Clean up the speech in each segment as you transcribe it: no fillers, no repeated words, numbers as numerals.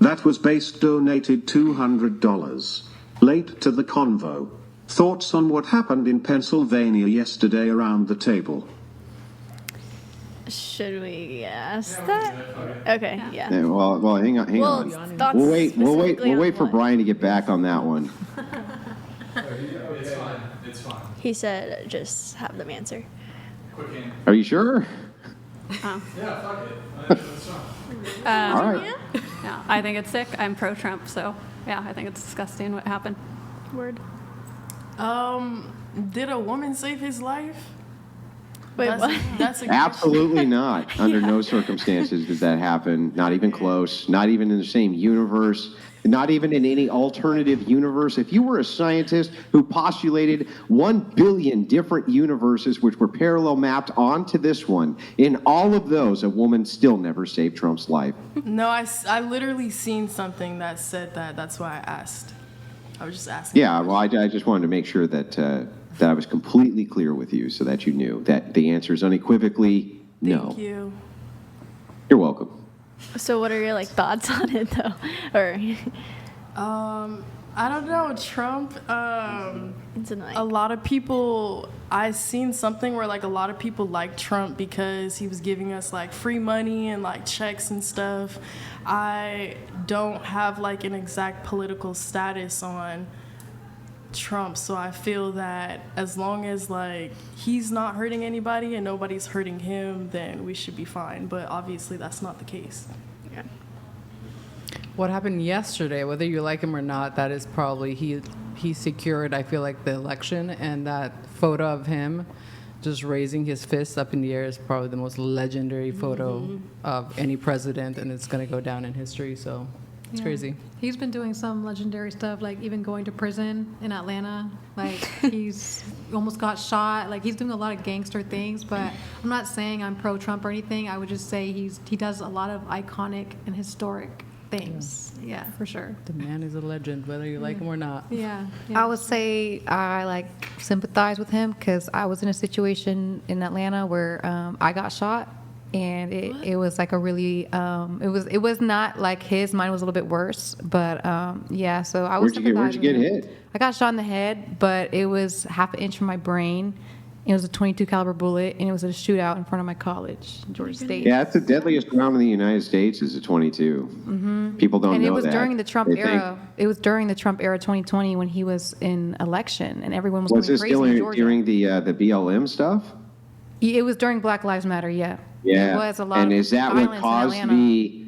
That was base donated $200. Late to the convo. Thoughts on what happened in Pennsylvania yesterday around the table? Should we ask that? Okay, yeah. Yeah, well, hang on. thoughts We'll wait specifically for on what? Brian to get back on that one. It's fine. He said just have them answer. Quick in. Are you sure? Yeah, fuck it. That's fine. All right. Yeah, I think it's sick. I'm pro-Trump, so yeah, I think it's disgusting what happened. Word. Did a woman save his life? Wait, that's, what? That's a Absolutely not. Under no circumstances does that happen. Not even close. Not even in the same universe. Not even in any alternative universe. If you were a scientist who postulated 1 billion different universes which were parallel mapped onto this one, in all of those, a woman still never saved Trump's life. No, I literally seen something that said that. That's why I asked. I was just asking. Yeah, well, I just wanted to make sure that that I was completely clear with you so that you knew that the answer is unequivocally no. Thank you. You're welcome. So what are your thoughts on it though? Or I don't know. Trump. it's annoying. A lot of people. I seen something where a lot of people like Trump because he was giving us free money and checks and stuff. I don't have an exact political status on Trump, so I feel that as long as he's not hurting anybody and nobody's hurting him, then we should be fine. But obviously that's not the case. Yeah. What happened yesterday, whether you like him or not, that is probably he secured, I feel like, the election, and that photo of him just raising his fist up in the air is probably the most legendary photo of any president, and it's going to go down in history, so it's crazy. He's been doing some legendary stuff, even going to prison in Atlanta. He's almost got shot. He's doing a lot of gangster things, but I'm not saying I'm pro-Trump or anything. I would just say he does a lot of iconic and historic things. Yeah, for sure. The man is a legend, whether you like him or not. Yeah. I would say I sympathize with him because I was in a situation in Atlanta where I got shot, and it was a really it was not his. Mine was a little bit worse, but yeah. So I was. Where'd you get hit? I got shot in the head, but it was half an inch from my brain. It was a .22 caliber bullet, and it was a shootout in front of my college, Georgia State. Yeah, it's the deadliest round in the United States is a .22. People don't know that. And it was during the Trump era. It was during the Trump era, 2020, when he was in election, and everyone was going crazy in Georgia. During the BLM stuff? It was during Black Lives Matter. Yeah. Yeah. There was a lot and of is that violence what in caused Atlanta.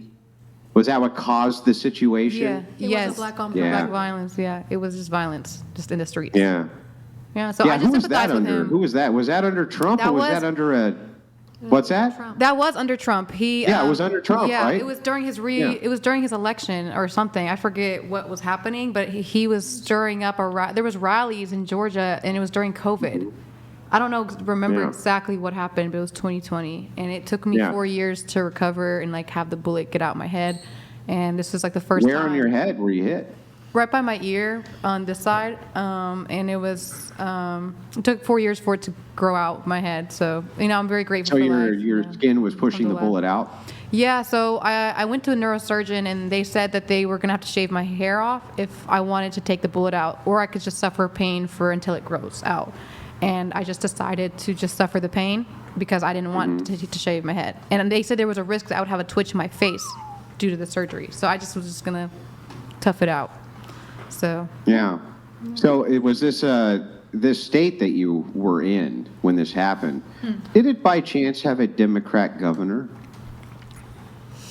Was that what caused the situation? Yeah. It Yes. was a black on Yeah. Black violence. Yeah. It was just violence, just in the streets. Yeah. Yeah. So Yeah, I who just was that sympathize with under? him. Who was that? Was that under Trump That or was was- that under a? What's that? Trump. That was under Trump. Yeah, it was under Trump, yeah, right? it was during his Yeah. it was during his election or something. I forget what was happening, but he was stirring up there was rallies in Georgia, and it was during COVID. I don't remember Yeah. exactly what happened, but it was 2020, and it took me Yeah. 4 years to recover and have the bullet get out my head. And this was the first Where time. on your head were you hit? Right by my ear on this side, and it was it took 4 years for it to grow out my head. So I'm very grateful. So for your life. skin was pushing the Alhamdulillah. bullet out? Yeah, so I went to a neurosurgeon, and they said that they were going to have to shave my hair off if I wanted to take the bullet out, or I could just suffer pain until it grows out. And I just decided to just suffer the pain because I didn't want to shave my head. And they said there was a risk that I would have a twitch in my face due to the surgery. So I just was just going to tough it out. So Yeah. So it was this state that you were in when this happened. Did it by chance have a Democrat governor?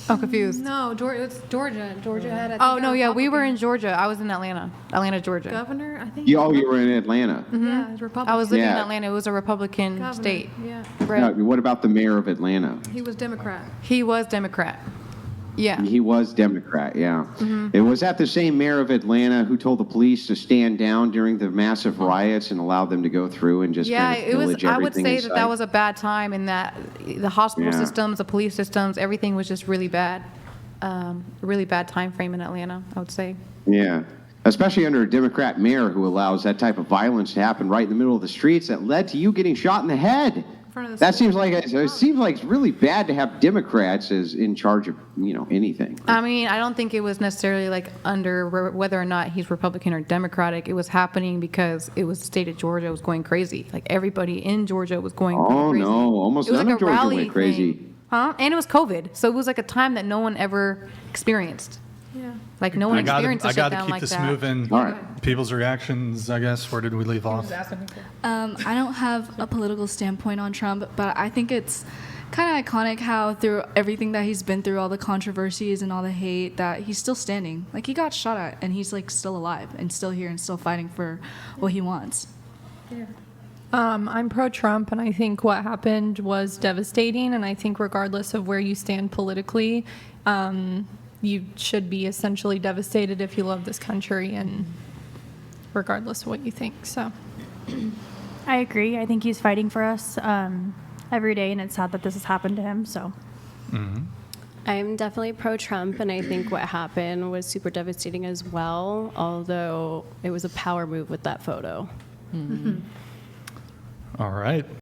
I'm confused. No, it's Georgia. Georgia had. I think, Oh, a no, yeah, we were in Republican Georgia. I was in Atlanta, Georgia. governor. I think. You were in Atlanta. Yeah, it's Republican. I was living in Yeah. Atlanta. It was a Republican Governor, state. Yeah, Right. What about the mayor of Atlanta? he was Democrat. He was Democrat. Yeah. He was Democrat, yeah. It was that the same mayor of Atlanta who told the police to stand down during the massive riots and allowed them to go through and just Yeah, kind of it was. pillage I would everything say in that sight? that was a bad time, and that the hospital Yeah. systems, the police systems, everything was just really bad. Really bad time frame in Atlanta, I would say. Yeah, especially under a Democrat mayor who allows that type of violence to happen right in the middle of the streets that led to you getting shot in the head. front of the That school. it seems like it's really bad to have Democrats as in charge of, anything. I mean, I don't think it was necessarily like under whether or not he's Republican or Democratic. It was happening because it was the state of Georgia was going crazy. Like everybody in Georgia was going Oh, crazy. no, almost It was none like of a Georgia rally went crazy. thing. Huh? And it was COVID. So it was like a time that no one ever experienced. Yeah. Like no one I experienced a gotta shutdown keep like this that. moving. All right. People's reactions, I guess. Where did we leave off? I don't have a political standpoint on Trump, but I think it's kind of iconic how through everything that he's been through, all the controversies and all the hate, that he's still standing. Like he got shot at, and he's like still alive and still here and still fighting for what he wants. I'm pro-Trump, and I think what happened was devastating. And I think regardless of where you stand politically, you should be essentially devastated if you love this country, and regardless of what you think. So, I agree. I think he's fighting for us every day, and it's sad that this has happened to him. So, I'm definitely pro-Trump, and I think what happened was super devastating as well, although it was a power move with that photo. All right.